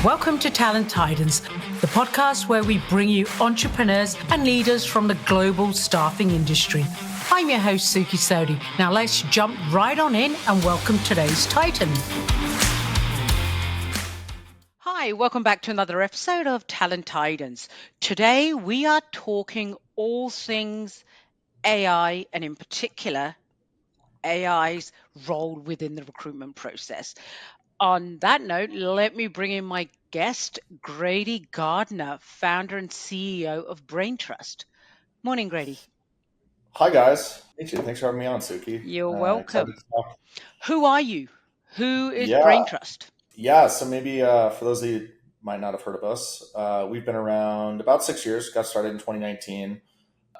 Welcome to Talent Titans, the podcast where we bring you entrepreneurs and leaders from the global staffing industry. I'm your host, Suky Sodi. Now let's jump right on in and welcome today's Titan. Hi, welcome back to another episode of Talent Titans. Today we are talking all things AI, and in particular, AI's role within the recruitment process. On that note, let me bring in my guest, Grady Gardner, founder and CEO of Braintrust. Morning, Grady. Hi, guys. Thanks for having me on, Suky. You're welcome. Excited to talk. Who are you? Who is Yeah, Braintrust? so maybe for those of you who might not have heard of us, we've been around about 6 years, got started in 2019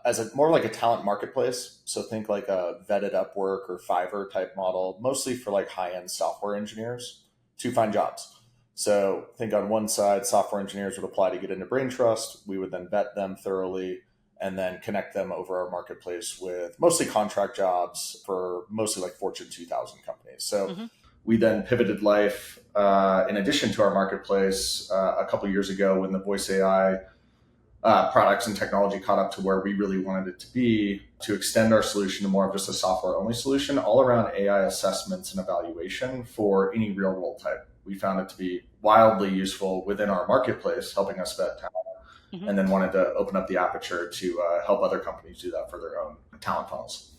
as more like a talent marketplace. So think like a vetted Upwork or Fiverr type model, mostly for like high-end software engineers to find jobs. So think on one side, software engineers would apply to get into Braintrust. We would then vet them thoroughly and then connect them over our marketplace with mostly contract jobs for mostly like Fortune 2000 companies. So we then pivoted life in addition to our marketplace a couple years ago when the voice AI products and technology caught up to where we really wanted it to be, to extend our solution to more of just a software only solution all around AI assessments and evaluation for any real role type. We found it to be wildly useful within our marketplace, helping us vet talent, and then wanted to open up the aperture to help other companies do that for their own talent funnels.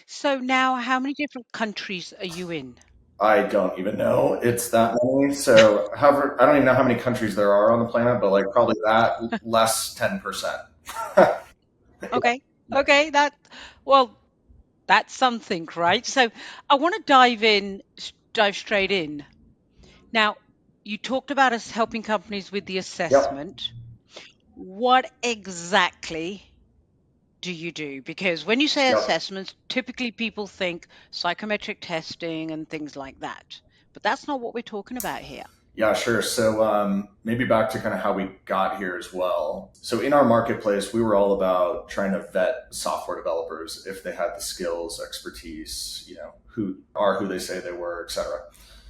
So now, how many different countries are you in? I don't even know. It's that many. So, however, I don't even know how many countries there are on the planet, but like probably that less 10%. Okay. That's something, right? So I want to dive straight in. Now, you talked about us helping companies with the assessment. What exactly do you do? Because when you say assessments, typically people think psychometric testing and things like that. But that's not what we're talking about here. Yeah, sure. So maybe back to kind of how we got here as well. So in our marketplace, we were all about trying to vet software developers if they had the skills, expertise, who they say they were, et cetera.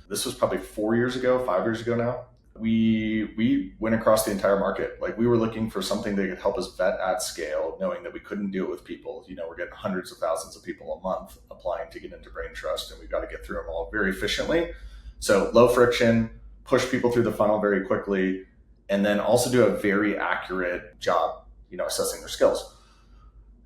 This was probably 5 years ago now. We went across the entire market. Like we were looking for something that could help us vet at scale, knowing that we couldn't do it with people. We're getting hundreds of thousands of people a month applying to get into Braintrust, and we've got to get through them all very efficiently. So low friction, push people through the funnel very quickly, and then also do a very accurate job, assessing their skills.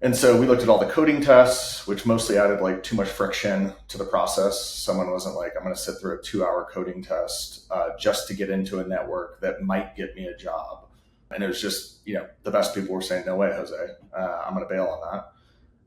And so we looked at all the coding tests, which mostly added like too much friction to the process. Someone wasn't like, I'm going to sit through a 2-hour coding test just to get into a network that might get me a job. And it was just, the best people were saying, no way, Jose, I'm going to bail on that.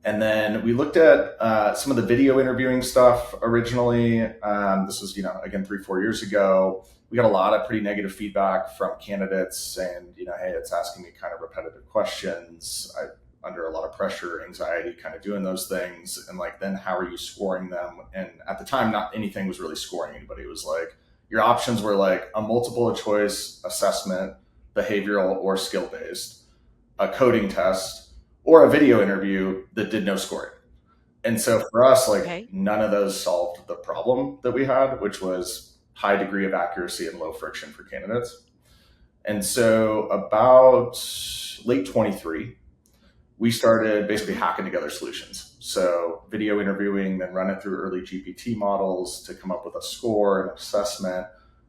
And then we looked at some of the video interviewing stuff originally. This was, again, 3-4 years ago. We got a lot of pretty negative feedback from candidates saying, hey, it's asking me kind of repetitive questions. Under a lot of pressure, anxiety, kind of doing those things. And like, then how are you scoring them? And at the time, not anything was really scoring anybody. It was like, your options were like a multiple choice assessment, behavioral or skill-based, a coding test, or a video interview that did no scoring. And so for us, none of those solved the problem that we had, which was high degree of accuracy and low friction for candidates. And so about late 23, we started basically hacking together solutions. So video interviewing, then run it through early GPT models to come up with a score and assessment,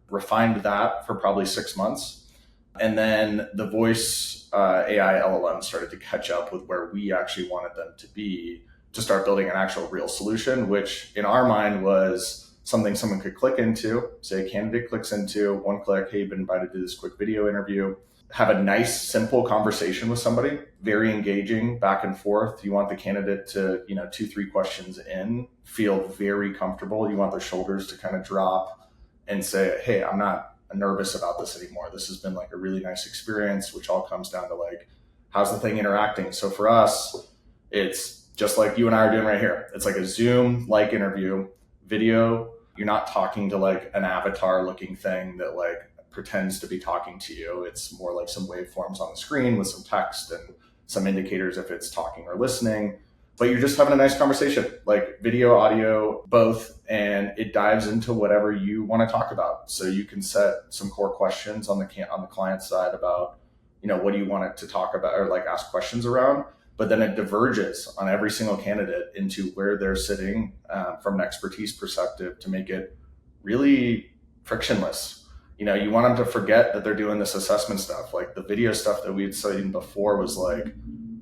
refined that for probably 6 months. And then the voice AI LLM started to catch up with where we actually wanted them to be to start building an actual real solution, which in our mind was something someone could click into, say a candidate clicks into, one click, hey, you've been invited to this quick video interview. Have a nice, simple conversation with somebody, very engaging, back and forth. You want the candidate to, 2-3 questions in, feel very comfortable. You want their shoulders to kind of drop and say, hey, I'm not nervous about this anymore. This has been like a really nice experience, which all comes down to like, how's the thing interacting? So for us, it's just like you and I are doing right here. It's like a Zoom-like interview, video. You're not talking to like an avatar looking thing that like pretends to be talking to you. It's more like some waveforms on the screen with some text and some indicators if it's talking or listening. but you're just having a nice conversation, like video, audio, both, and it dives into whatever you want to talk about. So you can set some core questions on the client side about, what do you want it to talk about or like ask questions around. But then it diverges on every single candidate into where they're sitting from an expertise perspective to make it really frictionless. You want them to forget that they're doing this assessment stuff. Like the video stuff that we had seen before was like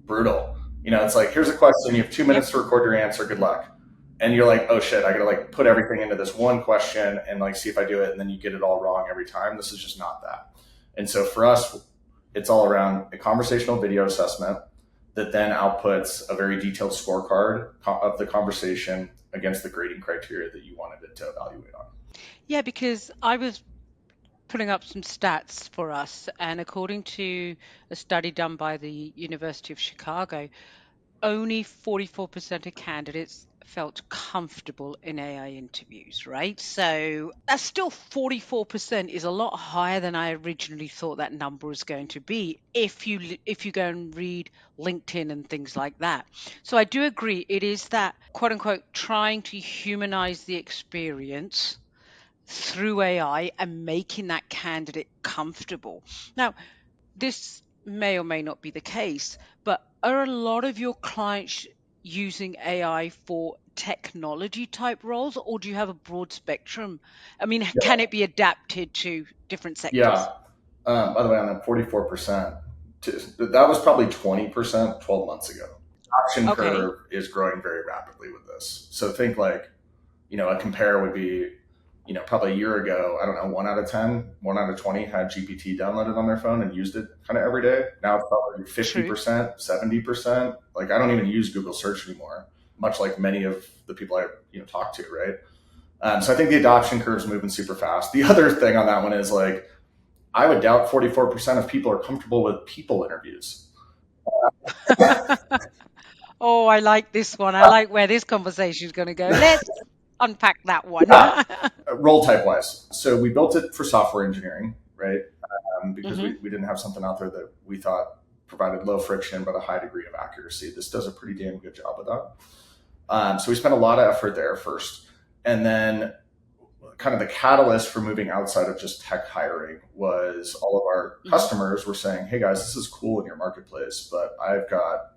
brutal. It's like, here's a question, you have 2 minutes Yep. to record your answer, good luck. And you're like, oh shit, I gotta like put everything into this one question and like see if I do it, and then you get it all wrong every time. This is just not that. And so for us, it's all around a conversational video assessment that then outputs a very detailed scorecard of the conversation against the grading criteria that you wanted it to evaluate on. Yeah, because I was pulling up some stats for us, and according to a study done by the University of Chicago, only 44% of candidates felt comfortable in AI interviews, right? So that's still 44% is a lot higher than I originally thought that number was going to be if you go and read LinkedIn and things like that. So I do agree it is that quote unquote trying to humanize the experience through AI and making that candidate comfortable. Now, this may or may not be the case, but are a lot of your clients using AI for technology type roles, or do you have a broad spectrum? I mean, can it be adapted to different sectors? Yeah. By the way, on that 44%, that was probably 20% 12 months ago. Adoption Okay, curve is growing very rapidly with this. So think like, a compare would be, probably a year ago, I don't know, 1 out of 10, 1 out of 20 had GPT downloaded on their phone and used it kind of every day. Now it's probably true. 50%, 70%. Like I don't even use Google search anymore, much like many of the people I, talk to, right? So I think the adoption curve is moving super fast. The other thing on that one is like, I would doubt 44% of people are comfortable with people interviews. Oh, I like this one. I like where this conversation is going to go. Let's unpack that one. Yeah, role type wise. So we built it for software engineering, right? Because Hmm. we didn't have something out there that we thought provided low friction but a high degree of accuracy. This does a pretty damn good job of that. So we spent a lot of effort there first. And then kind of the catalyst for moving outside of just tech hiring was all of our Hmm. customers were saying, hey guys, this is cool in your marketplace, but I've got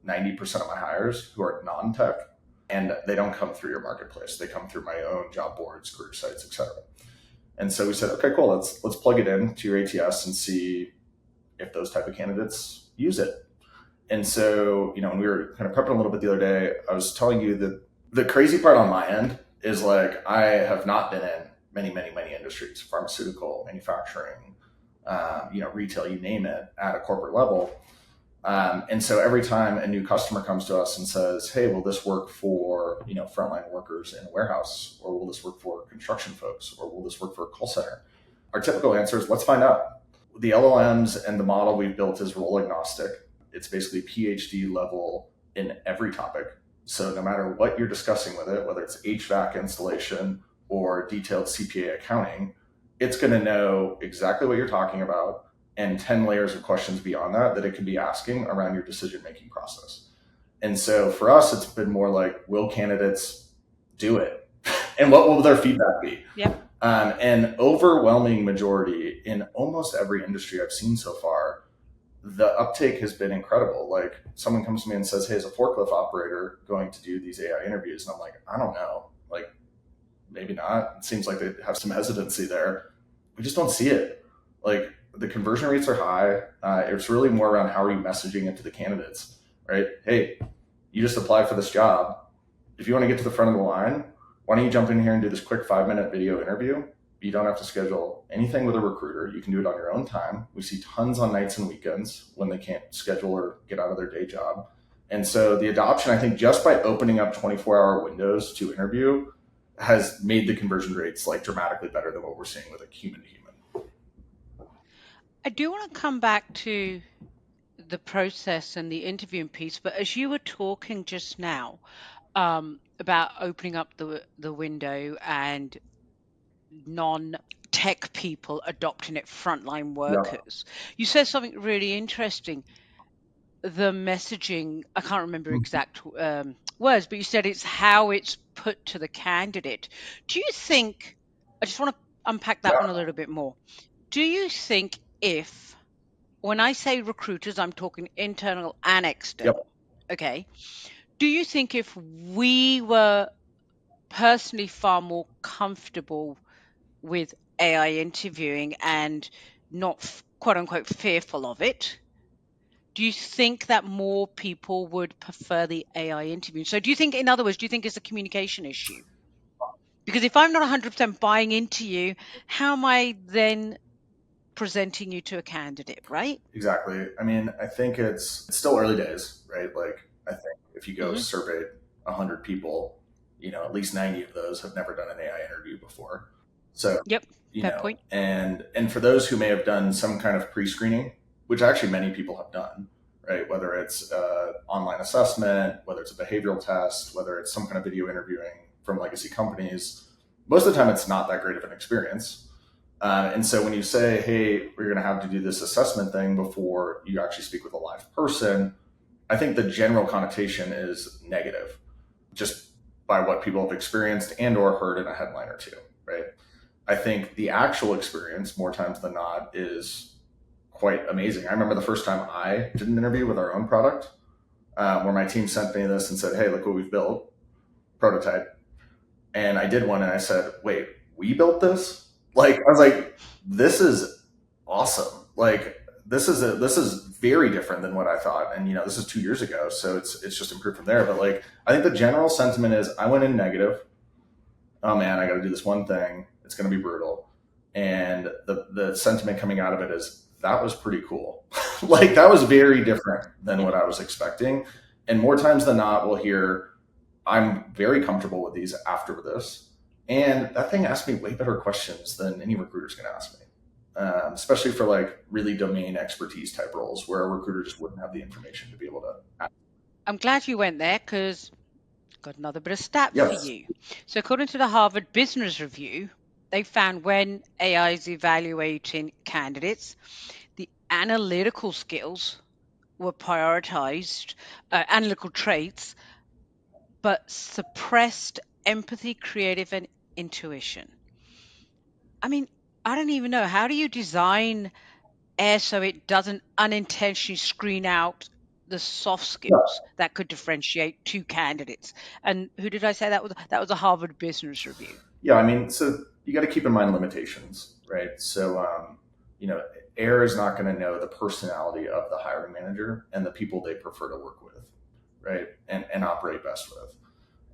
90% of my hires who are non-tech, and they don't come through your marketplace. They come through my own job boards, career sites, etc. And so we said, okay, cool, let's plug it into your ATS and see if those type of candidates use it. And so, when we were kind of prepping a little bit the other day, I was telling you that the crazy part on my end is like I have not been in many, many, many industries, pharmaceutical, manufacturing, retail, you name it, at a corporate level. And so every time a new customer comes to us and says, "Hey, will this work for frontline workers in a warehouse, or will this work for construction folks, or will this work for a call center?" Our typical answer is, "Let's find out." The LLMs and the model we've built is role agnostic. It's basically PhD level in every topic. So no matter what you're discussing with it, whether it's HVAC installation or detailed CPA accounting, it's going to know exactly what you're talking about and 10 layers of questions beyond that that it can be asking around your decision making process. And so for us, it's been more like, will candidates do it? And what will their feedback be? Yep. An overwhelming majority in almost every industry I've seen so far, the uptake has been incredible. Like someone comes to me and says, "Hey, is a forklift operator going to do these AI interviews?" And I'm like, I don't know. Like, maybe not. It seems like they have some hesitancy there. We just don't see it. Like the conversion rates are high. It's really more around how are you messaging it to the candidates, right? Hey, you just applied for this job. If you want to get to the front of the line, why don't you jump in here and do this quick 5 minute video interview? You don't have to schedule anything with a recruiter. You can do it on your own time. We see tons on nights and weekends when they can't schedule or get out of their day job. And so the adoption, I think, just by opening up 24-hour windows to interview has made the conversion rates like dramatically better than what we're seeing with a human to human. I do want to come back to the process and the interviewing piece, but as you were talking just now, about opening up the window and non-tech people adopting it, frontline Yeah. workers. You said something really interesting. the messaging, I can't remember exact words, but you said it's how it's put to the candidate. Do you think, I just want to unpack that one a Yeah. little bit more. Do you think if, when I say recruiters, I'm talking internal and Yep. external, okay? Do you think if we were personally far more comfortable with AI interviewing and not quote unquote fearful of it, do you think that more people would prefer the AI interview? So do you think, in other words, do you think it's a communication issue? Because if I'm not 100% buying into you, how am I then presenting you to a candidate, right? Exactly. I mean, I think it's still early days, right? Like, I think if you go Hmm. survey 100 people, at least 90 of those have never done an AI interview before. So, Yep, fair point. and for those who may have done some kind of pre-screening, which actually many people have done, right? Whether it's online assessment, whether it's a behavioral test, whether it's some kind of video interviewing from legacy companies, most of the time it's not that great of an experience. And so when you say, hey, we're going to have to do this assessment thing before you actually speak with a live person, I think the general connotation is negative, just by what people have experienced and or heard in a headline or two, right? I think the actual experience, more times than not, is quite amazing. I remember the first time I did an interview with our own product, where my team sent me this and said, hey, look what we've built, prototype. And I did one and I said, wait, we built this? Like, I was like, this is awesome. Like, this is very different than what I thought. And this is 2 years ago. So it's just improved from there. But like, I think the general sentiment is I went in negative. Oh man, I got to do this one thing. It's going to be brutal. And the sentiment coming out of it is that was pretty cool. Like, that was very different than what I was expecting. And more times than not, we'll hear, I'm very comfortable with these after this. And that thing asked me way better questions than any recruiter's going to ask me, especially for like really domain expertise type roles where a recruiter just wouldn't have the information to be able to ask. I'm glad you went there because got another bit of stat for Yes. you. So according to the Harvard Business Review, they found when AI is evaluating candidates, the analytical skills were prioritized, analytical traits, but suppressed empathy, creative, and intuition. I mean, I don't even know. How do you design AI so it doesn't unintentionally screen out the soft Yeah. skills that could differentiate two candidates? And who did I say that was? That was a Harvard Business Review. Yeah. I mean, so you got to keep in mind limitations, right? So, AIR is not going to know the personality of the hiring manager and the people they prefer to work with, right? And operate best with.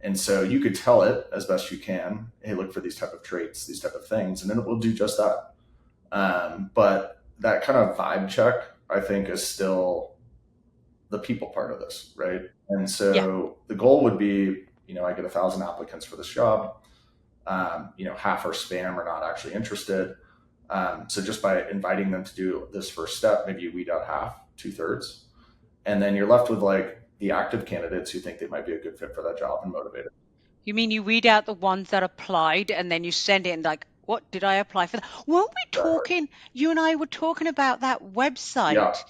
And so you could tell it as best you can, hey, look for these type of traits, these type of things, and then it will do just that. But that kind of vibe check, I think, is still the people part of this, right? And Yeah. so the goal would be, I get 1,000 applicants for this job. Half are spam or not actually interested. So just by inviting them to do this first step, maybe you weed out half, 2/3, and then you're left with like the active candidates who think they might be a good fit for that job and motivated. You mean you weed out the ones that applied and then you send it and like, what did I apply for? That? Weren't we Exactly. talking? You and I were talking about that Yeah. website,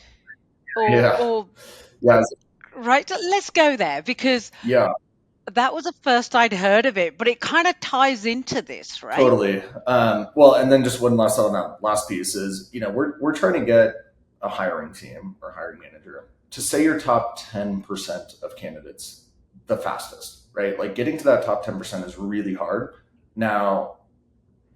or Yeah. or Yeah. right? Let's go there because Yeah. that was the first I'd heard of it, but it kind of ties into this, right? Totally. Well, and then just one last on that last piece is, we're trying to get a hiring team or hiring manager to say your top 10% of candidates the fastest, right? Like getting to that top 10% is really hard. Now,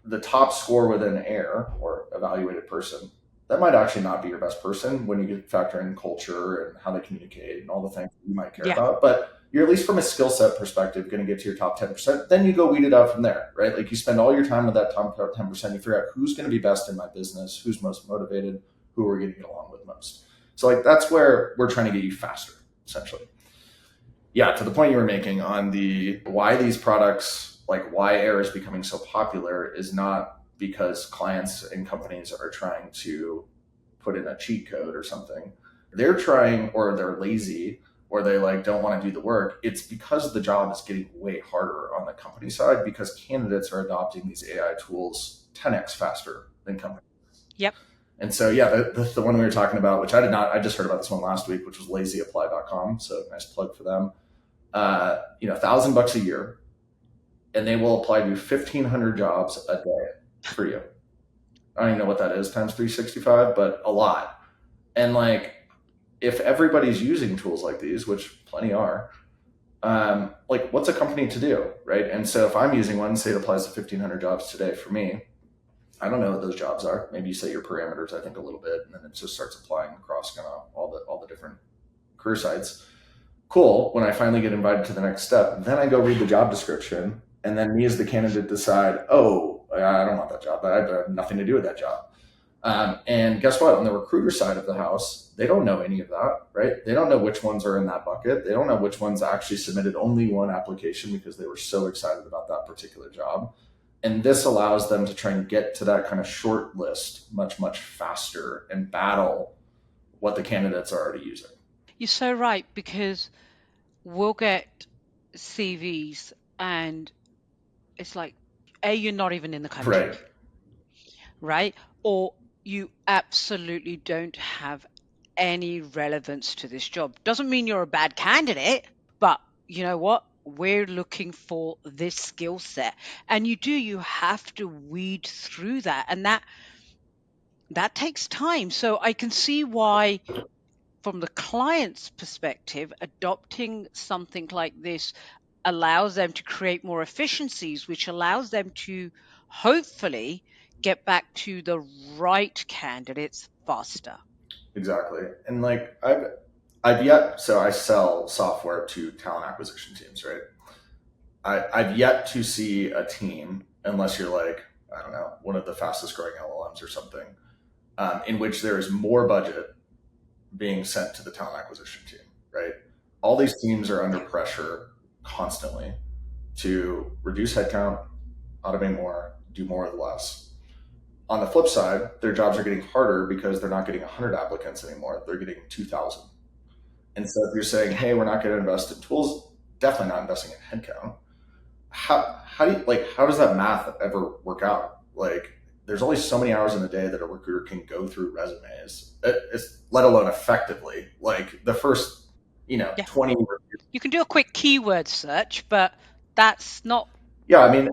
the top score within AIR or evaluated person, that might actually not be your best person when you get factor in culture and how they communicate and all the things you might care Yeah. about. But you're at least from a skill set perspective going to get to your top 10%. Then you go weed it out from there, right? Like you spend all your time with that top 10%. You figure out who's going to be best in my business, who's most motivated, who are going to get along with most. So like that's where we're trying to get you faster, essentially. Yeah, to the point you were making on the why these products, like why AIR is becoming so popular, is not because clients and companies are trying to put in a cheat code or something. They're trying, or they're lazy, or they like don't want to do the work. It's because the job is getting way harder on the company side because candidates are adopting these AI tools 10x faster than companies. Yep. And so, yeah, the one we were talking about, which I did not, I just heard about this one last week, which was lazyapply.com. So nice plug for them. $1,000 a year, and they will apply to 1,500 jobs a day for you. I don't even know what that is times 365, but a lot. And like, if everybody's using tools like these, which plenty are, like what's a company to do, right? And so if I'm using one, say it applies to 1,500 jobs today for me, I don't know what those jobs are. Maybe you set your parameters, I think, a little bit, and then it just starts applying across kind of all the different career sites. Cool. When I finally get invited to the next step, then I go read the job description, and then me as the candidate decide, oh, I don't want that job. I have nothing to do with that job. And guess what? On the recruiter side of the house, they don't know any of that, right? They don't know which ones are in that bucket. They don't know which ones actually submitted only one application because they were so excited about that particular job. And this allows them to try and get to that kind of short list much, much faster and battle what the candidates are already using. You're so right, because we'll get CVs and it's like, A, you're not even in the country, Right. right? Or you absolutely don't have any relevance to this job. Doesn't mean you're a bad candidate, but you know what? We're looking for this skill set. And you have to weed through that. And that takes time. So I can see why, from the client's perspective, adopting something like this allows them to create more efficiencies, which allows them to hopefully get back to the right candidates faster. Exactly. And like I've yet, so I sell software to talent acquisition teams, right? I've yet to see a team, unless you're like, I don't know, one of the fastest growing LLMs or something, in which there is more budget being sent to the talent acquisition team, right? All these teams are under Yeah. pressure constantly to reduce headcount, automate more, do more with less. On the flip side, their jobs are getting harder because they're not getting 100 applicants anymore. They're getting 2,000. And so if you're saying, hey, we're not going to invest in tools, definitely not investing in headcount. How do you, like, how does that math ever work out? Like, there's only so many hours in the day that a recruiter can go through resumes, let alone effectively. Like the first, Yeah. 20. You can do a quick keyword search, but that's not Yeah, I mean,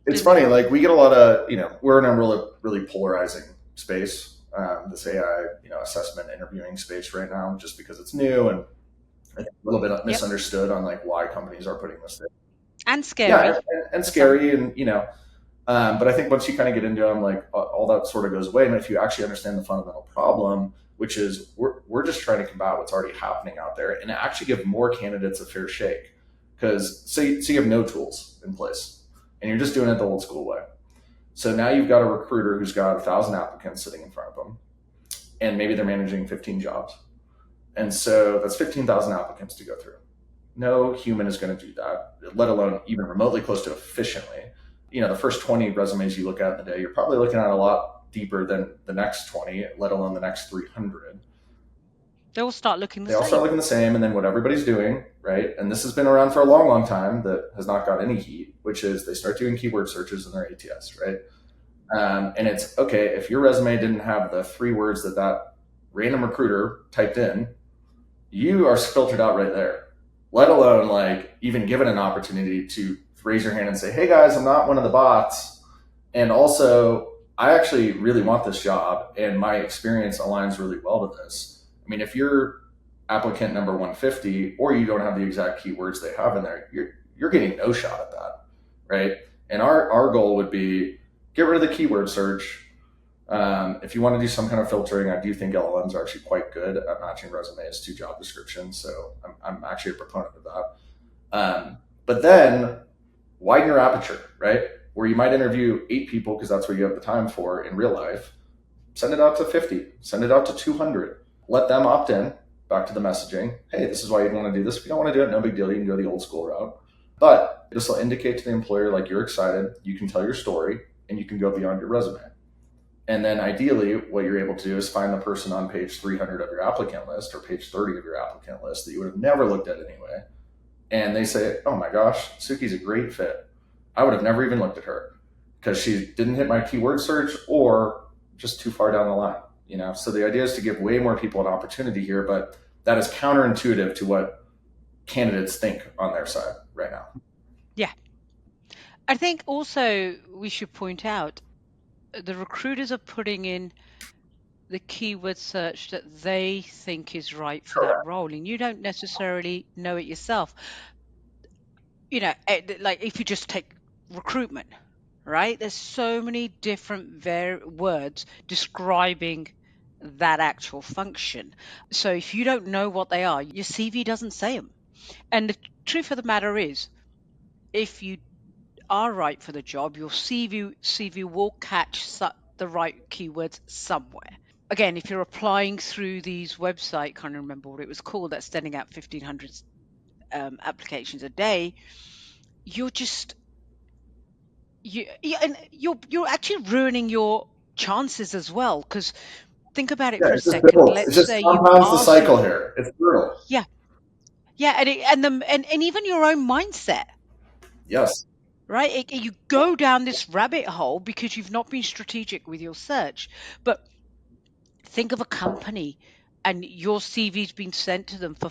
it's funny. enough. Like we get a lot of, we're in a really, really polarizing space, this AI, assessment interviewing space right now, just because it's new and I think a little bit Yep. misunderstood on like why companies are putting this there. And Yeah, scary and for some. scary, and but I think once you kind of get into them, like all that sort of goes away. And if you actually understand the fundamental problem, which is we're just trying to combat what's already happening out there and actually give more candidates a fair shake. Because say you have no tools in place and you're just doing it the old school way. So now you've got a recruiter who's got 1,000 applicants sitting in front of them, and maybe they're managing 15 jobs. And so that's 15,000 applicants to go through. No human is going to do that, let alone even remotely close to efficiently. The first 20 resumes you look at in the day, you're probably looking at a lot deeper than the next 20, let alone the next 300. They all start looking the They all start same. looking the same, and then what everybody's doing, right? And this has been around for a long, long time that has not got any heat, which is they start doing keyword searches in their ATS, right? And it's okay if your resume didn't have the 3 words that random recruiter typed in, you are filtered out right there. Let alone like even given an opportunity to raise your hand and say, "Hey guys, I'm not one of the bots, and also I actually really want this job, and my experience aligns really well to this." I mean, if you're applicant number 150, or you don't have the exact keywords they have in there, you're getting no shot at that, right? And our goal would be get rid of the keyword search. If you want to do some kind of filtering, I do think LLMs are actually quite good at matching resumes to job descriptions. So I'm actually a proponent of that. But then widen your aperture, right? Where you might interview 8 people because that's what you have the time for in real life. Send it out to 50, send it out to 200. Let them opt in back to the messaging. Hey, this is why you'd want to do this. If you don't want to do it, no big deal. You can go the old school route. But this will indicate to the employer like you're excited, you can tell your story, and you can go beyond your resume. And then ideally, what you're able to do is find the person on page 300 of your applicant list or page 30 of your applicant list that you would have never looked at anyway. And they say, oh my gosh, Suki's a great fit. I would have never even looked at her because she didn't hit my keyword search or just too far down the line. So the idea is to give way more people an opportunity here, but that is counterintuitive to what candidates think on their side right now. Yeah. I think also we should point out the recruiters are putting in the keyword search that they think is right for that Correct. role, and you don't necessarily know it yourself. Like if you just take recruitment, right? There's so many different words describing that actual function. So if you don't know what they are, your CV doesn't say them. And the truth of the matter is, if you are right for the job, your CV will catch the right keywords somewhere. Again, if you're applying through these website, can't remember what it was called, that's sending out 1,500 applications a day, you're just and you're actually ruining your chances as well. Because think about it Yeah, for a it just second. builds. It Let's just say you compounds the are cycle here. It's brutal. yeah, yeah, and even your own mindset, Yes. right? You go down this rabbit hole because you've not been strategic with your search. But think of a company and your CV's been sent to them for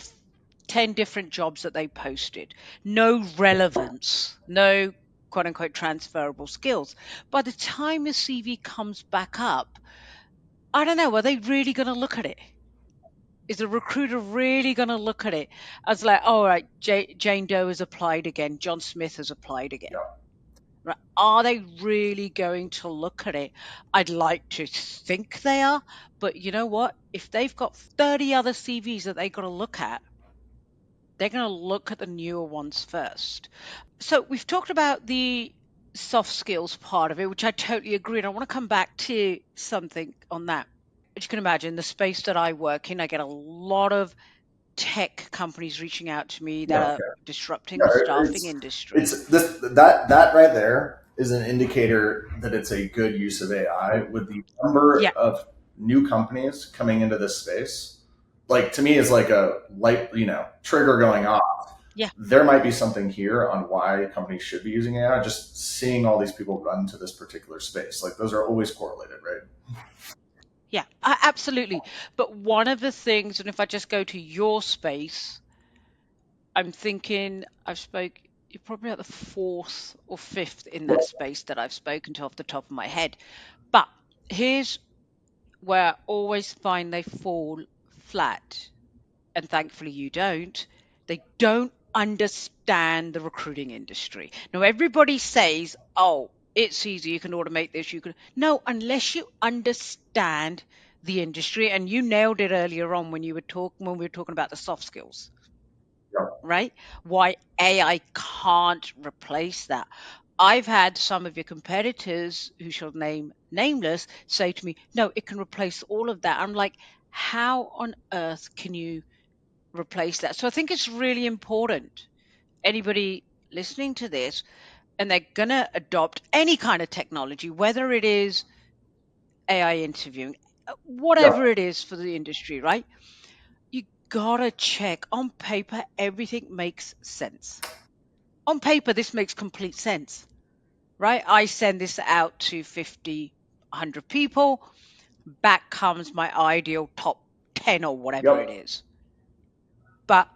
10 different jobs that they posted. No relevance, no quote unquote transferable skills. By the time your CV comes back up, I don't know, are they really going to look at it? Is the recruiter really going to look at it as like, all right, Jane Doe has applied again, John Smith has applied again? Yeah. Right? Are they really going to look at it? I'd like to think they are, but you know what? If they've got 30 other CVs that they've got to look at, they're going to look at the newer ones first. So we've talked about the soft skills part of it, which I totally agree. And I want to come back to something on that. As you can imagine, the space that I work in, I get a lot of tech companies reaching out to me that Yeah. are disrupting Yeah, the staffing it's industry. it's this that right there is an indicator that it's a good use of AI with the number Yeah, of new companies coming into this space. Like to me is like a light, trigger going off. yeah. There might be something here on why companies should be using AI. Just seeing all these people run to this particular space, like those are always correlated, right? Yeah, absolutely. But one of the things, and if I just go to your space, I'm thinking you're probably at the fourth or fifth in that space that I've spoken to off the top of my head. But here's where I always find they fall flat, and thankfully you don't. They don't understand the recruiting industry. Now, everybody says, oh, it's easy, you can automate this, you can. No, unless you understand the industry, and you nailed it earlier on when when we were talking about the soft skills, Yeah. right? Why AI can't replace that. I've had some of your competitors who shall name nameless say to me, no, it can replace all of that. I'm like, how on earth can you replace that? So I think it's really important. Anybody listening to this and they're going to adopt any kind of technology, whether it is AI interviewing, Yeah. whatever it is for the industry, right? You gotta check on paper, everything makes sense. On paper, this makes complete sense, right? I send this out to 50, 100 people. Back comes my ideal top 10 or whatever it Yep. is. But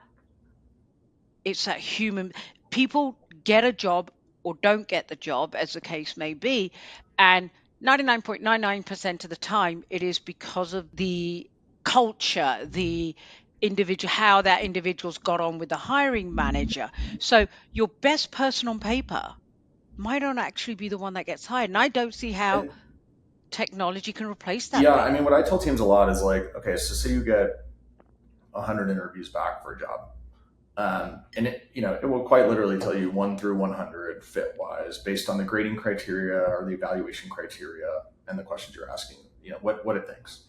it's that human, people get a job or don't get the job, as the case may be. And 99.99% of the time, it is because of the culture, the individual, how that individual's got on with the hiring manager. So your best person on paper might not actually be the one that gets hired. And I don't see how And technology can replace that yeah, bit. I mean, what I tell teams a lot is like, okay, so say you get 100 interviews back for a job. And it will quite literally tell you 1 through 100 fit wise based on the grading criteria or the evaluation criteria and the questions you're asking, what it thinks.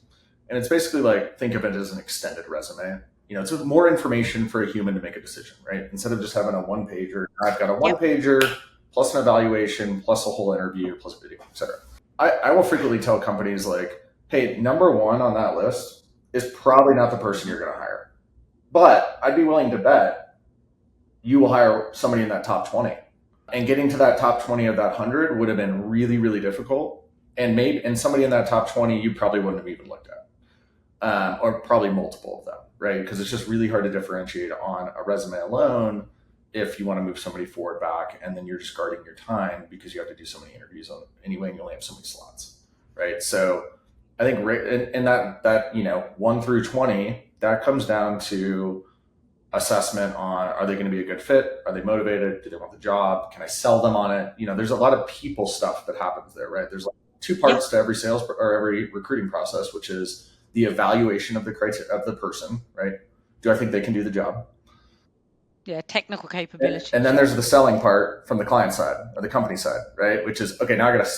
And it's basically like, think of it as an extended resume. It's more information for a human to make a decision, right? Instead of just having a one pager, I've got a one Yep. pager plus an evaluation plus a whole interview plus a video, etc. I will frequently tell companies like, hey, number one on that list is probably not the person you're going to hire. But I'd be willing to bet you will hire somebody in that top 20. And getting to that top 20 of that 100 would have been really, really difficult. and somebody in that top 20 you probably wouldn't have even looked at, or probably multiple of them, right? Because it's just really hard to differentiate on a resume alone if you want to move somebody forward back, and then you're just guarding your time because you have to do so many interviews on anyway, and you only have so many slots, right? So I think and that 1 through 20, that comes down to assessment on, are they going to be a good fit? Are they motivated? Do they want the job? Can I sell them on it? There's a lot of people stuff that happens there, right? There's like two Yeah. parts to every sales or every recruiting process, which is the evaluation of the criteria of the person, right? Do I think they can do the job? Yeah. Technical And capabilities. then Yeah. there's the selling part from the client side or the company side, right? Which is, okay, now I got to,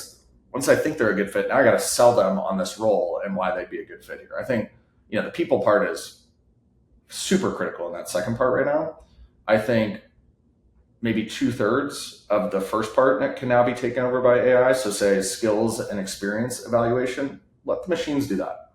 once I think they're a good fit, now I got to sell them on this role and why they'd be a good fit here. I think, the people part is super critical in that second part right now. I think maybe 2/3 of the first part can now be taken over by AI. So, say skills and experience evaluation, let the machines do that.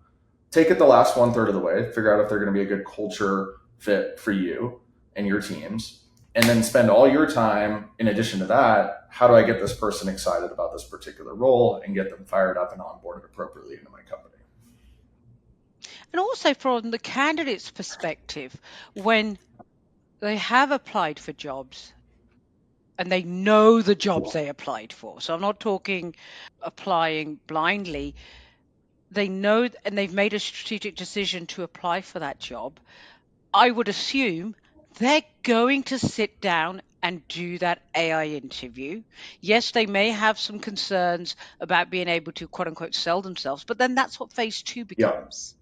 Take it the last 1/3 of the way, figure out if they're going to be a good culture fit for you and your teams, and then spend all your time in addition to that. How do I get this person excited about this particular role and get them fired up and onboarded appropriately into my company? And also from the candidate's perspective, when they have applied for jobs and they know the jobs they applied for. So I'm not talking applying blindly. They know and they've made a strategic decision to apply for that job. I would assume they're going to sit down and do that AI interview. Yes, they may have some concerns about being able to quote unquote sell themselves, but then that's what phase two Yeah. becomes.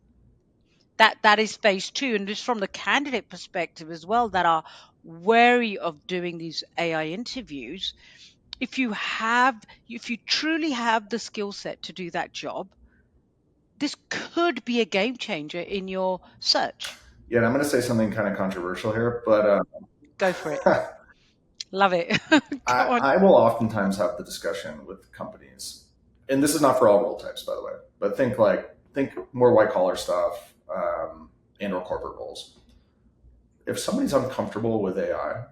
That is phase two. And just from the candidate perspective as well, that are wary of doing these AI interviews, if you truly have the skill set to do that job, this could be a game changer in your search. Yeah. And I'm going to say something kind of controversial here, but Go for it. Love it. Go on. I will oftentimes have the discussion with companies, and this is not for all role types, by the way, but think more white collar stuff, and or corporate roles. If somebody's uncomfortable with AI,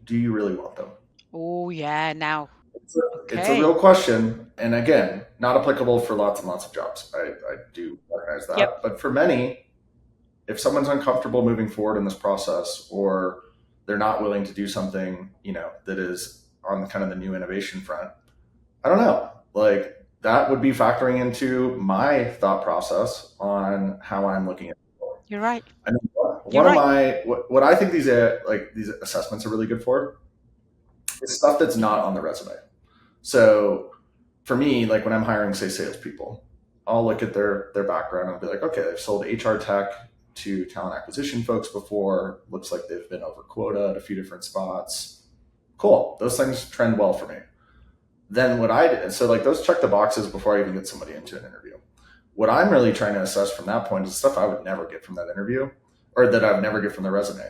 do you really want them? Oh yeah, now. It's a real Okay. question, and again, not applicable for lots and lots of jobs. I do recognize Yep. that, but for many, if someone's uncomfortable moving forward in this process, or they're not willing to do something, that is on kind of the new innovation front, I don't know. Like, that would be factoring into my thought process on how I'm looking at it. You're right. I mean, You're one of right. my what I think these assessments are really good for is stuff that's not on the resume. So for me, like when I'm hiring, say, salespeople, I'll look at their background and I'll be like, okay, they've sold HR tech to talent acquisition folks before. Looks like they've been over quota at a few different spots. Cool. Those things trend well for me. Then what I did, so like those check the boxes before I even get somebody into an interview. What I'm really trying to assess from that point is stuff I would never get from that interview, or that I would never get from their resume.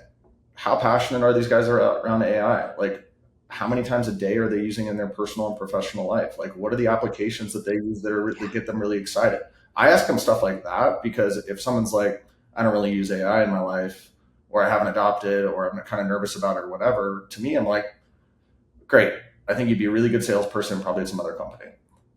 How passionate are these guys around AI? Like, how many times a day are they using in their personal and professional life? Like, what are the applications that they use that get them really excited? I ask them stuff like that because if someone's like, I don't really use AI in my life, or I haven't adopted, or I'm kind of nervous about it, or whatever, to me, I'm like, great. I think you'd be a really good salesperson, probably at some other company.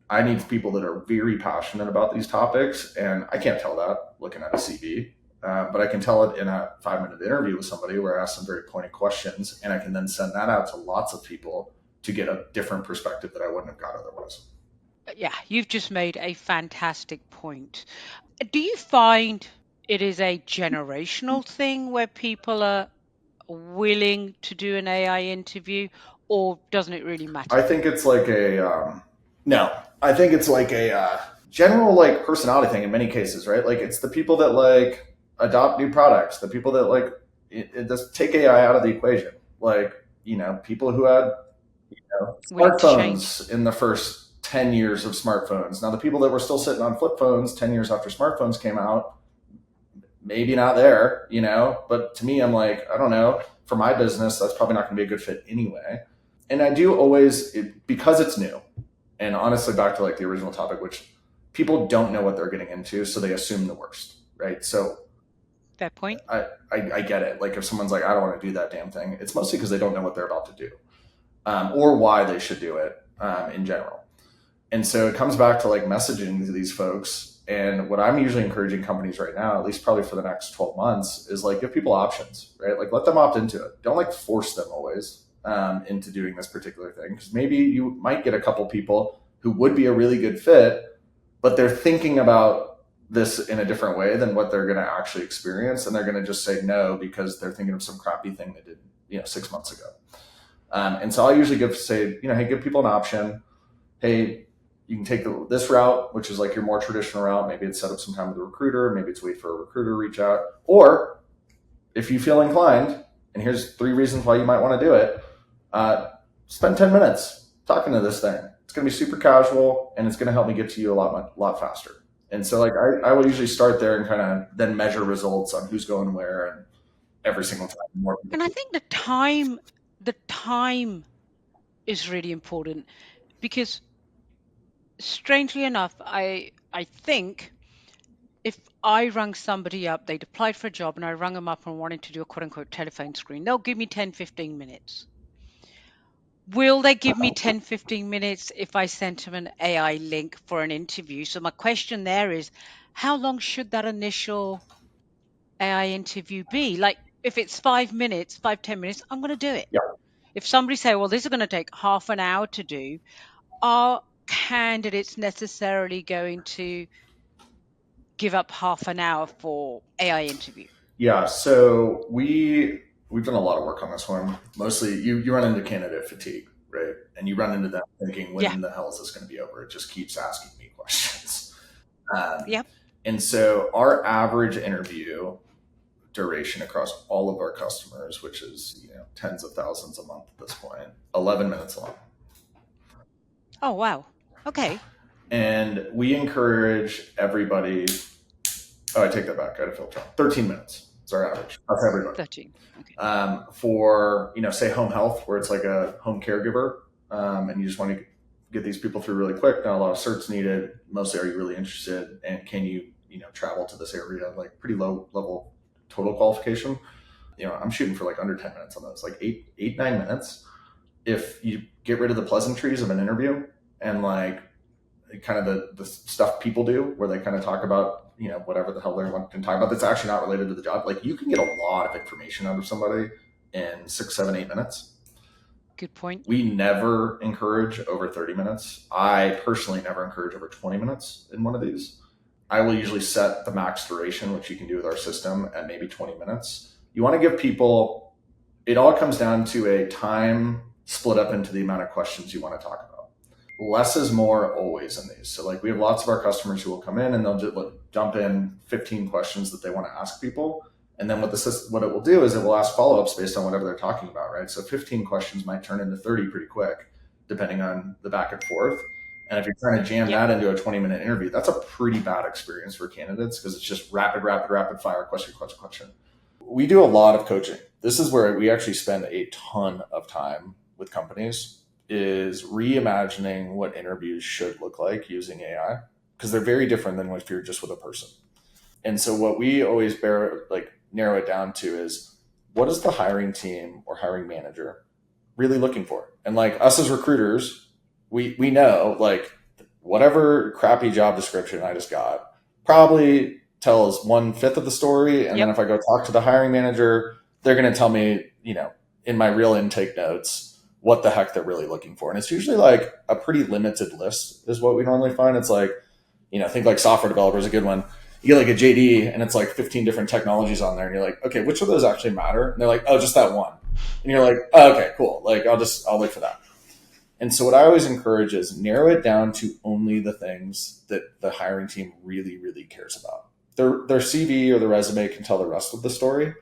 I need people that are very passionate about these topics, and I can't tell that looking at a CV. But I can tell it in a 5-minute interview with somebody where I ask some very pointed questions, and I can then send that out to lots of people to get a different perspective that I wouldn't have got otherwise. Yeah, you've just made a fantastic point. Do you find it is a generational thing where people are willing to do an AI interview, or doesn't it really I matter? think it's like no, I think it's like a general like personality thing in many cases, right? Like it's the people that like adopt new products, the people that like just take AI out of the equation, like people who had Willing to change? smartphones in the first 10 years of smartphones. Now, the people that were still sitting on flip phones 10 years after smartphones came out, maybe not there, but to me, I'm like, I don't know. For my business, that's probably not going to be a good fit anyway. And I do always, because it's new, and honestly, back to like the original topic, which people don't know what they're getting into, so they assume the worst, right? So Fair point. I get it. Like if someone's like, I don't want to do that damn thing, it's mostly because they don't know what they're about to do, or why they should do it, in general. And so it comes back to like messaging to these folks. And what I'm usually encouraging companies right now, at least probably for the next 12 months, is like give people options, right? Like let them opt into it. Don't like force them always into doing this particular thing. Because maybe you might get a couple people who would be a really good fit, but they're thinking about this in a different way than what they're going to actually experience. And they're going to just say no because they're thinking of some crappy thing they did, 6 months ago. And so I'll usually say, hey, give people an option. Hey, you can take this route, which is like your more traditional route. Maybe it's set up some time with a recruiter. Maybe it's wait for a recruiter to reach out. Or if you feel inclined, and here's 3 reasons why you might want to do it, spend 10 minutes talking to this thing. It's going to be super casual, and it's going to help me get to you a lot faster. And so like I will usually start there and kind of then measure results on who's going where, and every single time more people. And I think the time is really important because strangely enough, I think if I rang somebody up, they'd applied for a job and I rang them up and wanted to do a quote unquote telephone screen, they'll give me 10, 15 minutes. Will they give me 10, 15 minutes if I sent them an AI link for an interview? So my question there is, how long should that initial AI interview be? Like if it's 5 minutes, 5, 10 minutes, I'm going to do it. Yeah. If somebody say, well, this is going to take half an hour to do, are candidates necessarily going to give up half an hour for AI interview? Yeah, so we've done a lot of work on this one. Mostly, you run into candidate fatigue, right? And you run into them thinking, Yeah. when the hell is this going to be over? It just keeps asking me questions. Um, Yep. and so our average interview duration across all of our customers, which is tens of thousands a month at this point, 11 minutes long. Oh, wow. Okay. And we encourage everybody. Oh, I take that back. I had a filter. 13 minutes. It's our average. That's everybody. 13. Okay. For say home health, where it's like a home caregiver, and you just want to get these people through really quick. Not a lot of certs needed. Mostly, are you really interested, and can you travel to this area? Like pretty low level total qualification. I'm shooting for like under 10 minutes on those, like 9 minutes. If you get rid of the pleasantries of an interview and like kind of the stuff people do where they kind of talk about whatever the hell they want to talk about that's actually not related to the job, like you can get a lot of information out of somebody in 6, 7, 8 minutes. Good point. We never encourage over 30 minutes. I personally never encourage over 20 minutes in one of these. I will usually set the max duration, which you can do with our system, at maybe 20 minutes. You want to give people, it all comes down to a time split up into the amount of questions you want to talk about. Less is more always in these. So like we have lots of our customers who will come in and they'll just dump in 15 questions that they want to ask people. And then what it will do is it will ask follow-ups based on whatever they're talking about, right? So 15 questions might turn into 30 pretty quick, depending on the back and forth. And if you're trying to jam Yep. that into a 20-minute interview, that's a pretty bad experience for candidates because it's just rapid fire, question. We do a lot of coaching. This is where we actually spend a ton of time with companies, is reimagining what interviews should look like using AI, because they're very different than if you're just with a person. And so what we always narrow it down to is, what is the hiring team or hiring manager really looking for? And like us as recruiters, we know like whatever crappy job description I just got probably tells 1/5 of the story. And then Yep. if I go talk to the hiring manager, they're going to tell me, in my real intake notes, what the heck they're really looking for. And it's usually like a pretty limited list is what we normally find. It's like, think like software developer is a good one. You get like a JD and it's like 15 different technologies on there. And you're like, okay, which of those actually matter? And they're like, oh, just that one. And you're like, oh, okay, cool. Like, I'll look for that. And so what I always encourage is narrow it down to only the things that the hiring team really, really cares about. Their CV or the resume can tell the rest of the story.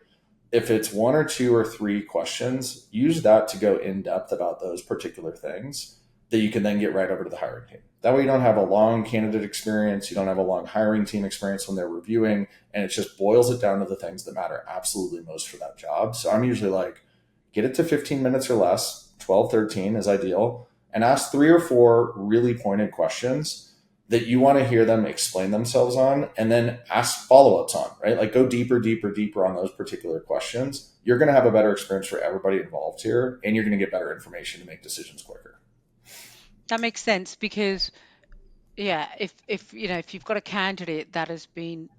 If it's 1 or 2 or 3 questions, use that to go in depth about those particular things that you can then get right over to the hiring team. That way you don't have a long candidate experience, you don't have a long hiring team experience when they're reviewing, and it just boils it down to the things that matter absolutely most for that job. So I'm usually like, get it to 15 minutes or less, 12, 13 is ideal, and ask 3 or 4 really pointed questions that you want to hear them explain themselves on, and then ask follow-ups on, right? Like go deeper on those particular questions. You're going to have a better experience for everybody involved here, and you're going to get better information to make decisions quicker. That makes sense because yeah, if you've got a candidate that has been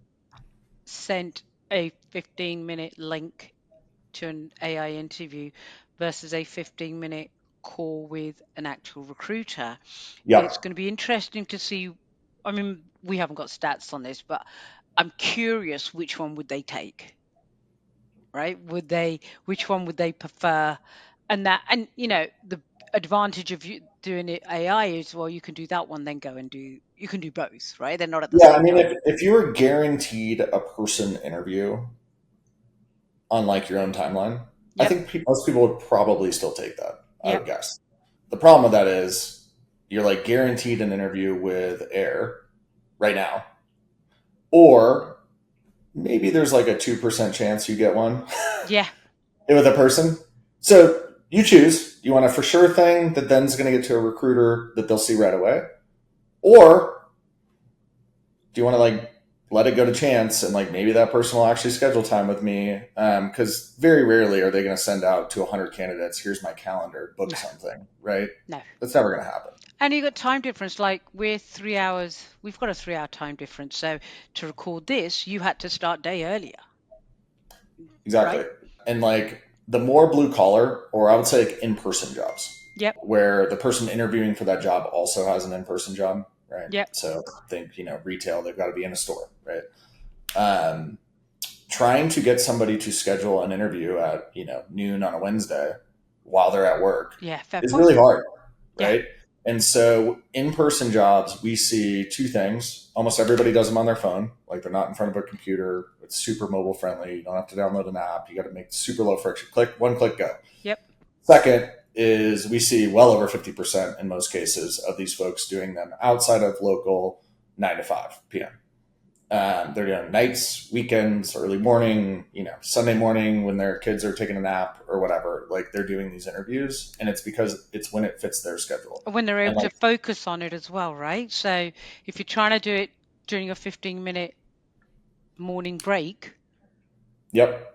sent a 15-minute link to an AI interview versus a 15-minute call with an actual recruiter, it's Yep. going to be interesting to see. I mean, we haven't got stats on this, but I'm curious which one would they take, right? Which one would they prefer? And the advantage of you doing it AI is, well, you can do that one, then you can do both, right? They're not at the Yeah, I same mean, time. if you were guaranteed a person interview on like your own timeline, I Yep, think most people would probably still take that. I yep, would guess. The problem with that is you're like guaranteed an interview with air right now, or maybe there's like a 2% chance you get one yeah, with a person. So you choose. You want a for sure thing that then's going to get to a recruiter that they'll see right away, or do you want to like let it go to chance and like maybe that person will actually schedule time with me? Because very rarely are they going to send out to 100 candidates, here's my calendar, book no, something, right? no. That's never going to happen. And you got time difference. Like we're 3 hours. We've got a 3 hour time difference. So to record this, you had to start day earlier, Exactly. right? And like the more blue collar, or I would say like in person jobs, Yep, where the person interviewing for that job also has an in person job, right? yep, So think, retail, they've got to be in a store, right? Um, Trying to get somebody to schedule an interview at, noon on a Wednesday while they're at work yeah. Fair is point. really hard, Yeah, right? And so in person jobs, we see two things. Almost everybody does them on their phone. Like they're not in front of a computer. It's super mobile friendly. You don't have to download an app. You got to make super low friction. Click, one click, go. yep. Second is we see well over 50% in most cases of these folks doing them outside of local 9 to 5 p.m. They're doing nights, weekends, early morning, Sunday morning when their kids are taking a nap or whatever. Like they're doing these interviews, and it's because it's when it fits their schedule. When they're And able to like, focus on it as well, right? So if you're trying to do it during a 15-minute morning break, yep,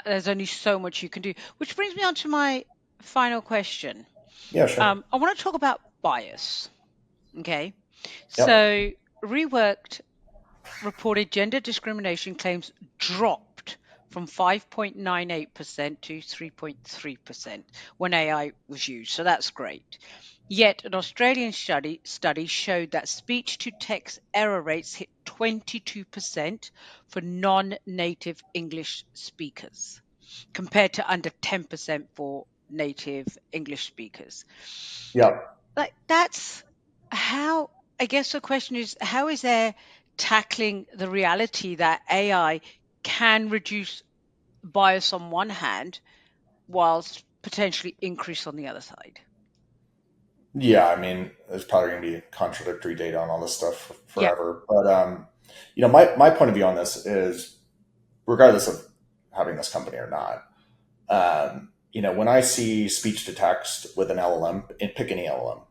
there's only so much you can do. Which brings me on to my final question. yeah, sure, I want to talk about bias. Okay. yep, So Reworked reported gender discrimination claims dropped from 5.98% to 3.3% when AI was used. So that's great. Yet an Australian study showed that speech to text error rates hit 22% for non-native English speakers compared to under 10% for native English speakers. yep. Like that's how, I guess the question is, how is there tackling the reality that AI can reduce bias on one hand whilst potentially increase on the other side? Yeah, I mean, there's probably going to be contradictory data on all this stuff Yeah. forever. But, my point of view on this is regardless of having this company or not, when I see speech to text with an LLM, and pick any LLM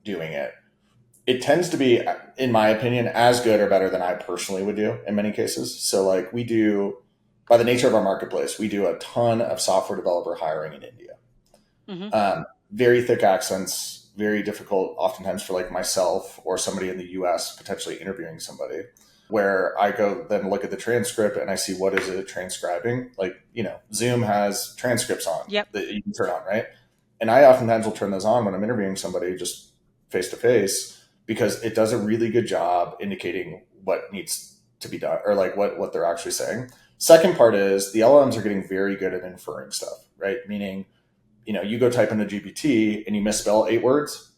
doing it, it tends to be, in my opinion, as good or better than I personally would do in many cases. So, like, we do, by the nature of our marketplace, we do a ton of software developer hiring in India. Hmm. Very thick accents, very difficult, oftentimes for like myself or somebody in the US potentially interviewing somebody. Where I go then look at the transcript and I see what is it transcribing. Like, Zoom has transcripts on Yep. that you can turn on, right? And I oftentimes will turn those on when I'm interviewing somebody just face to face because it does a really good job indicating what needs to be done or like what they're actually saying. Second part is the LLMs are getting very good at inferring stuff, right? Meaning you go type into GPT and you misspell 8 words,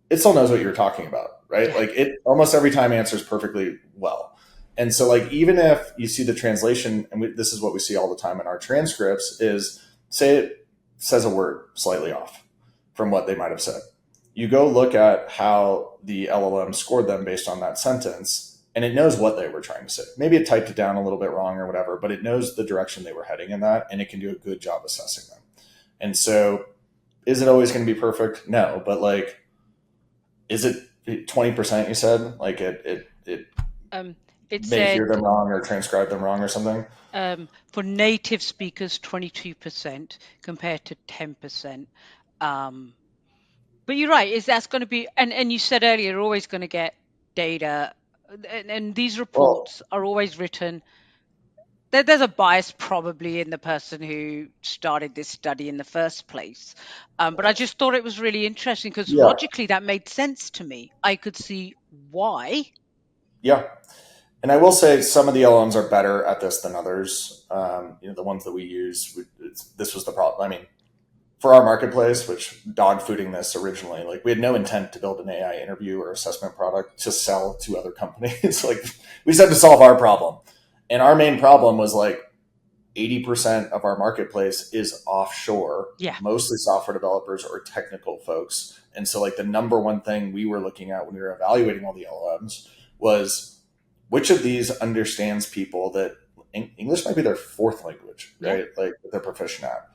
it still knows what you're talking about, right? Yeah. Like it almost every time answers perfectly well. And so, like, even if you see the translation, and this is what we see all the time in our transcripts, is say it says a word slightly off from what they might have said. You go look at how the LLM scored them based on that sentence, and it knows what they were trying to say. Maybe it typed it down a little bit wrong or whatever, but it knows the direction they were heading in that, and it can do a good job assessing them. And so, is it always going to be perfect? No, but like, is it 20%? You said like it Um, it may hear said them wrong or transcribe them wrong or something. for native speakers, 22% compared to 10%. Um, But you're right, is that's going to be, and you said earlier, you're always going to get data, and these Well, reports are always written. There's a bias probably in the person who started this study in the first place. But I just thought it was really interesting because yeah, logically that made sense to me. I could see why. yeah. And I will say some of the LLMs are better at this than others. The ones that we use, this was the problem. I mean, for our marketplace, which dog fooding this originally, like we had no intent to build an AI interview or assessment product to sell to other companies. Like we just had to solve our problem. And our main problem was like 80% of our marketplace is offshore, Yeah. mostly software developers or technical folks. And so like the number one thing we were looking at when we were evaluating all the LLMs was which of these understands people that English might be their fourth language, Yeah. right? Like that they're proficient at.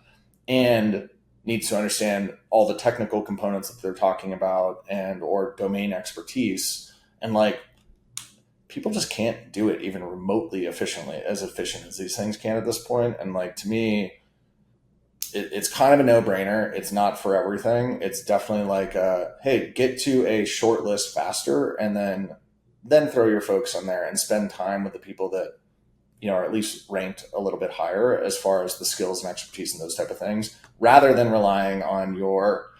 And needs to understand all the technical components that they're talking about and or domain expertise. And like people just can't do it even remotely efficiently, as efficient as these things can at this point. And like to me, it's kind of a no-brainer. It's not for everything. It's definitely like hey, get to a short list faster and then throw your folks in there and spend time with the people that are at least ranked a little bit higher as far as the skills and expertise and those type of things, rather than relying on your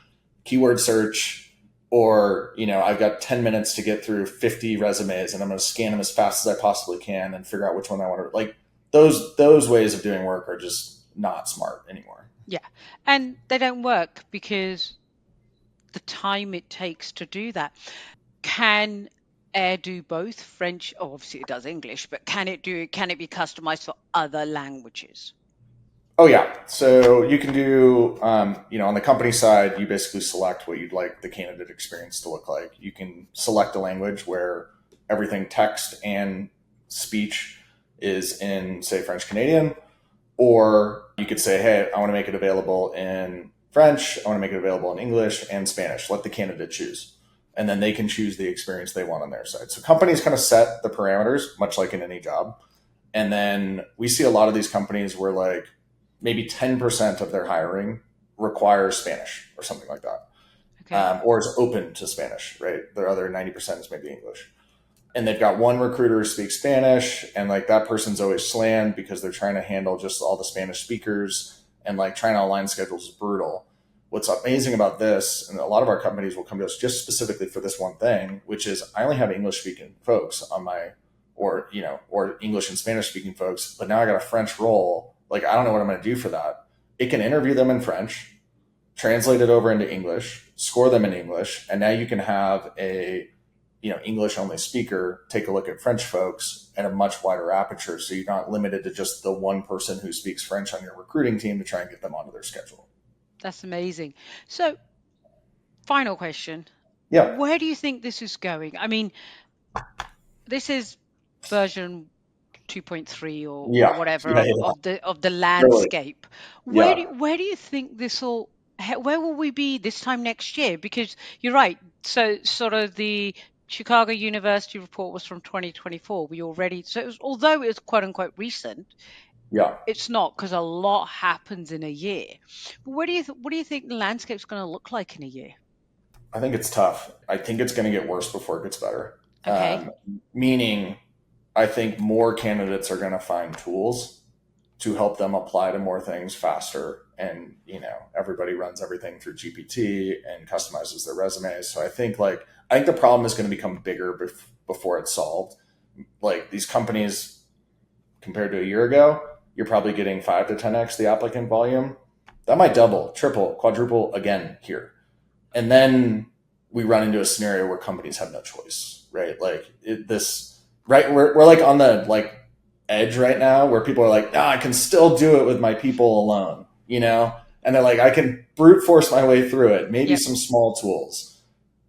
keyword search or, I've got 10 minutes to get through 50 resumes and I'm going to scan them as fast as I possibly can and figure out which one I want to like. Those ways of doing work are just not smart anymore. Yeah. And they don't work because the time it takes to do that. Can Air do both French? Oh, obviously it does English, but can it be customized for other languages? Oh yeah. So you can do, on the company side, you basically select what you'd like the candidate experience to look like. You can select a language where everything text and speech is in, say, French Canadian, or you could say, hey, I want to make it available in French. I want to make it available in English and Spanish. Let the candidate choose. And then they can choose the experience they want on their side. So companies kind of set the parameters, much like in any job. And then we see a lot of these companies where like maybe 10% of their hiring requires Spanish or something like that, Okay. or is open to Spanish, right? Their other 90% is maybe English. And they've got one recruiter who speaks Spanish, and like that person's always slammed because they're trying to handle just all the Spanish speakers, and like trying to align schedules is brutal. What's amazing about this, and a lot of our companies will come to us just specifically for this one thing, which is I only have English speaking folks on my, or English and Spanish speaking folks, but now I got a French role. Like, I don't know what I'm going to do for that. It can interview them in French, translate it over into English, score them in English, and now you can have a English only speaker take a look at French folks at a much wider aperture, so you're not limited to just the one person who speaks French on your recruiting team to try and get them onto their schedule. That's amazing. So, final question. Yeah, Where do you think this is going? I mean, this is version 2.3 or yeah, whatever yeah, yeah. of the Really, landscape. yeah, Where do you think this will where will we be this time next year? Because you're right. So sort of the Chicago University report was from 2024. We already so it was, although it was quote unquote recent, yeah. it's not because a lot happens in a year. But what do you think the landscape's going to look like in a year? I think it's tough. I think it's going to get worse before it gets better. Okay. Meaning, I think more candidates are going to find tools to help them apply to more things faster. And, everybody runs everything through GPT and customizes their resumes. So I think the problem is going to become bigger before it's solved. Like these companies, compared to a year ago, you're probably getting 5 to 10x the applicant volume. That might double, triple, quadruple again here. And then we run into a scenario where companies have no choice, right? Like right? We're like on the like edge right now where people are like, nah, I can still do it with my people alone, And they're like, I can brute force my way through it. Maybe Yep. some small tools.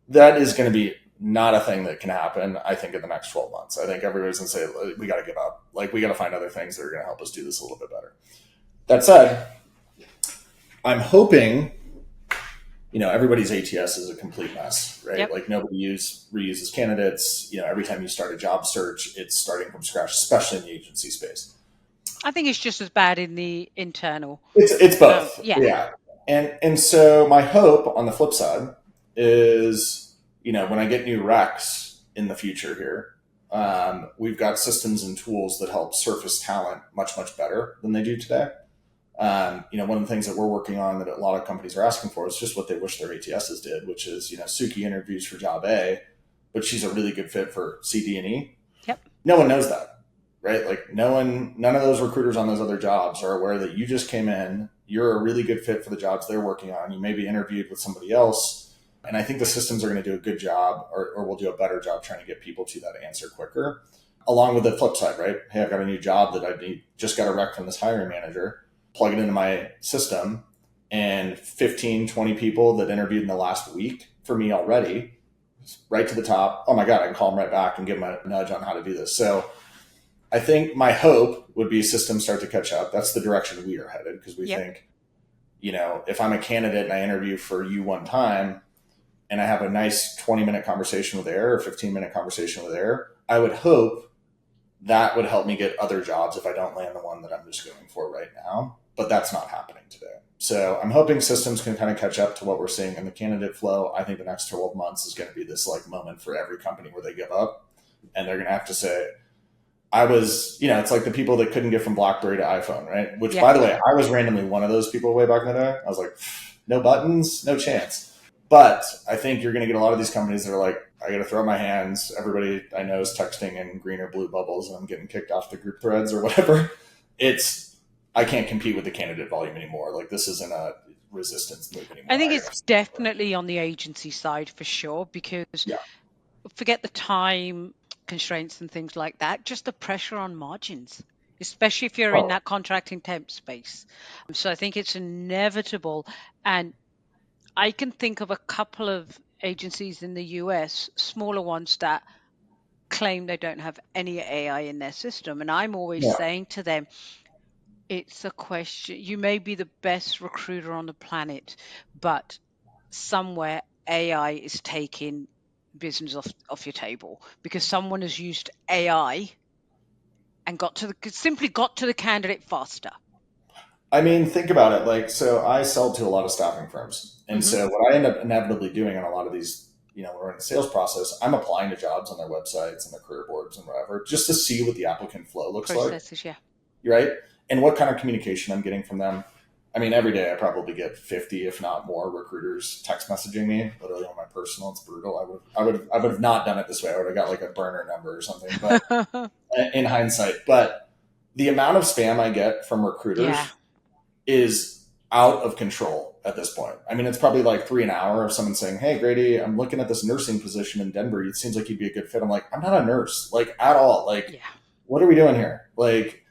That is going to be not a thing that can happen, I think, in the next 12 months. I think everybody's going to say, we got to give up. Like, we got to find other things that are going to help us do this a little bit better. That said, I'm hoping, everybody's ATS is a complete mess, right? Yep. Like nobody reuses candidates. Every time you start a job search, it's starting from scratch, especially in the agency space. I think it's just as bad in the internal. It's both, Yeah. yeah. And so my hope on the flip side is, when I get new recs in the future here, we've got systems and tools that help surface talent much, much better than they do today. One of the things that we're working on that a lot of companies are asking for is just what they wish their ATSs did, which is, Suki interviews for job A, but she's a really good fit for C, D, and E. Yep. No one knows that, right? Like none of those recruiters on those other jobs are aware that you just came in, you're a really good fit for the jobs they're working on. You may be interviewed with somebody else. And I think the systems are going to do a good job or will do a better job trying to get people to that answer quicker. Along with the flip side, right? Hey, I've got a new job that just got a rec from this hiring manager, plug it into my system, and 15, 20 people that interviewed in the last week for me already, right to the top. Oh my God, I can call them right back and give them a nudge on how to do this. So I think my hope would be systems start to catch up. That's the direction we are headed, because we think, if I'm a candidate and I interview for you one time and I have a nice 20-minute conversation with Air or 15-minute conversation with Air, I would hope that would help me get other jobs if I don't land the one that I'm just going for right now. But that's not happening today. So I'm hoping systems can kind of catch up to what we're seeing in the candidate flow. I think the next 12 months is going to be this moment for every company where they give up and they're going to have to say, it's like the people that couldn't get from BlackBerry to iPhone, right? Which, by the way, I was randomly one of those people way back in the day. I was like, no buttons, no chance. But I think you're going to get a lot of these companies that are like, I got to throw up my hands. Everybody I know is texting in green or blue bubbles and I'm getting kicked off the group threads or whatever. I can't compete with the candidate volume anymore. Like, this isn't a resistance move anymore. I think it's definitely on the agency side for sure, because forget the time constraints and things like that, just the pressure on margins, especially if you're in that contracting temp space. So I think it's inevitable. And I can think of a couple of agencies in the US, smaller ones, that claim they don't have any AI in their system. And I'm always saying to them, it's a question. You may be the best recruiter on the planet, but somewhere AI is taking business off your table because someone has used AI and simply got to the candidate faster. I mean, think about it. Like, so I sell to a lot of staffing firms. And so what I end up inevitably doing on a lot of these, when we're in the sales process, I'm applying to jobs on their websites and their career boards and whatever, just to see what the applicant flow looks Processes, like. Right? And what kind of communication I'm getting from them. I mean, every day I probably get 50, if not more, recruiters text messaging me, literally on my personal. It's brutal. I would have not done it this way. I would have got like a burner number or something, but in hindsight. But the amount of spam I get from recruiters is out of control at this point. I mean, it's probably like 3 an hour of someone saying, "Hey, Grady, I'm looking at this nursing position in Denver. It seems like you'd be a good fit." I'm like, I'm not a nurse, like, at all. Like, what are we doing here? Like,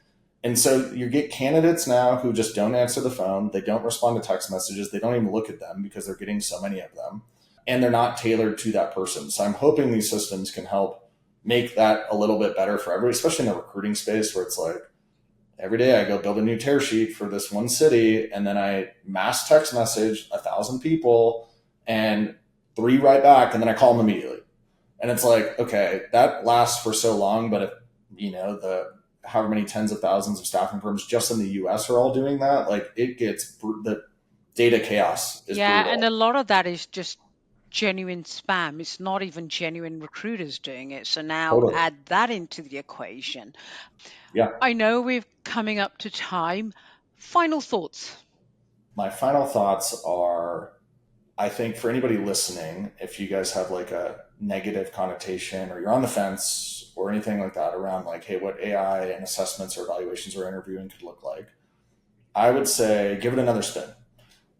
and so you get candidates now who just don't answer the phone. They don't respond to text messages. They don't even look at them because they're getting so many of them, and they're not tailored to that person. So I'm hoping these systems can help make that a little bit better for everybody, especially in the recruiting space where it's like, every day I go build a new tear sheet for this one city, and then I mass text message 1,000 people and 3 right back, and then I call them immediately. And it's like, okay, that lasts for so long, but if, the however many tens of thousands of staffing firms just in the US are all doing that, like, it gets, the data chaos is brutal. And a lot of that is just genuine spam. It's not even genuine recruiters doing it. So now add that into the equation. I know we're coming up to time. Final thoughts. My final thoughts are, I think for anybody listening, if you guys have like a negative connotation or you're on the fence or anything like that around like, hey, what AI and assessments or evaluations or interviewing could look like, I would say give it another spin.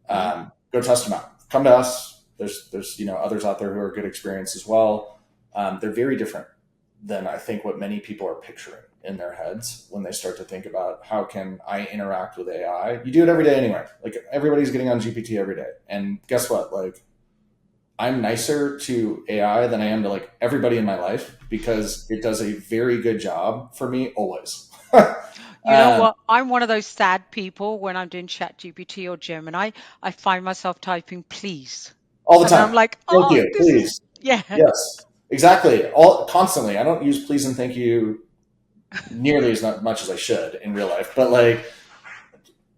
Go test them out. Come to us. There's others out there who are good experience as well. They're very different than I think what many people are picturing in their heads when they start to think about how can I interact with AI. You do it every day anyway. Like, everybody's getting on GPT every day. And guess what? Like, I'm nicer to AI than I am to like everybody in my life because it does a very good job for me always. You know what? I'm one of those sad people when I'm doing ChatGPT or Gemini. I find myself typing please all the time. And I'm like, thank you, please. Yes, exactly. Constantly. I don't use please and thank you nearly as much as I should in real life, but like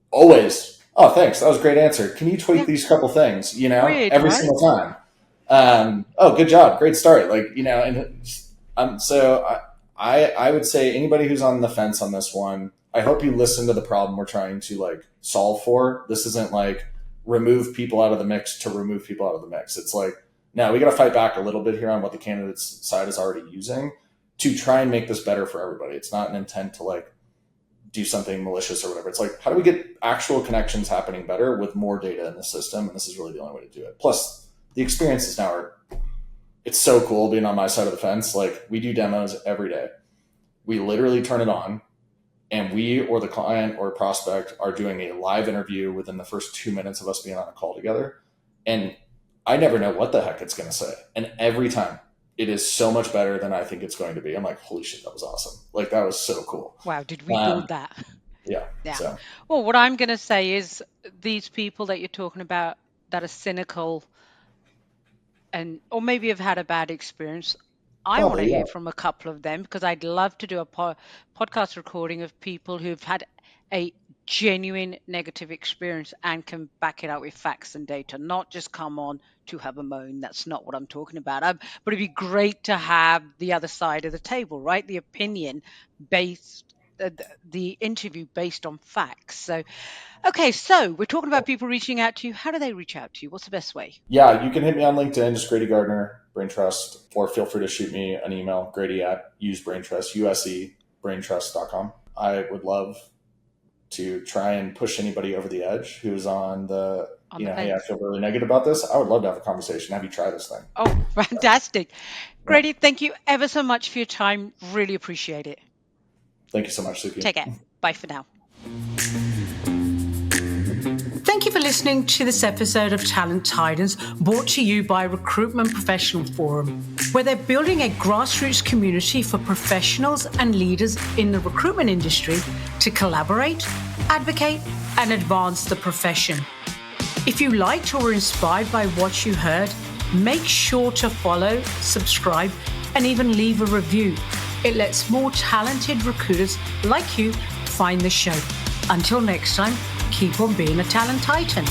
always, oh, thanks, that was a great answer. Can you tweak these couple things? Weird, every right? single time. Oh, good job. Great start. Like, and so I would say anybody who's on the fence on this one, I hope you listen to the problem we're trying to like solve for. This isn't like remove people out of the mix to remove people out of the mix. It's like, now we got to fight back a little bit here on what the candidate's side is already using to try and make this better for everybody. It's not an intent to like do something malicious or whatever. It's like, how do we get actual connections happening better with more data in the system? And this is really the only way to do it. Plus, the experiences now are, it's so cool being on my side of the fence. Like, we do demos every day. We literally turn it on, and we or the client or prospect are doing a live interview within the first 2 minutes of us being on a call together. And I never know what the heck it's going to say. And every time it is so much better than I think it's going to be. I'm like, holy shit, that was awesome. Like, that was so cool. Wow, did we build that? Yeah. So. Well, what I'm going to say is these people that you're talking about that are cynical or maybe have had a bad experience, I want to hear from a couple of them, because I'd love to do a podcast recording of people who've had a genuine negative experience and can back it out with facts and data, not just come on to have a moan. That's not what I'm talking about. But it'd be great to have the other side of the table, right? The opinion based, the interview based on facts. So, okay, so we're talking about people reaching out to you. How do they reach out to you? What's the best way? Yeah, you can hit me on LinkedIn, just Grady Gardner, Braintrust, or feel free to shoot me an email, Grady@usebraintrust, USEbraintrust.com. I would love to try and push anybody over the edge who's on the hey, I feel really negative about this. I would love to have a conversation, have you try this thing. Oh, fantastic. Grady, thank you ever so much for your time. Really appreciate it. Thank you so much, Suky. Take care. Bye for now. Thank you for listening to this episode of Talent Titans, brought to you by Recruitment Professional Forum, where they're building a grassroots community for professionals and leaders in the recruitment industry to collaborate, advocate, and advance the profession. If you liked or were inspired by what you heard, make sure to follow, subscribe, and even leave a review. It lets more talented recruiters like you find the show. Until next time, keep on being a talent titan.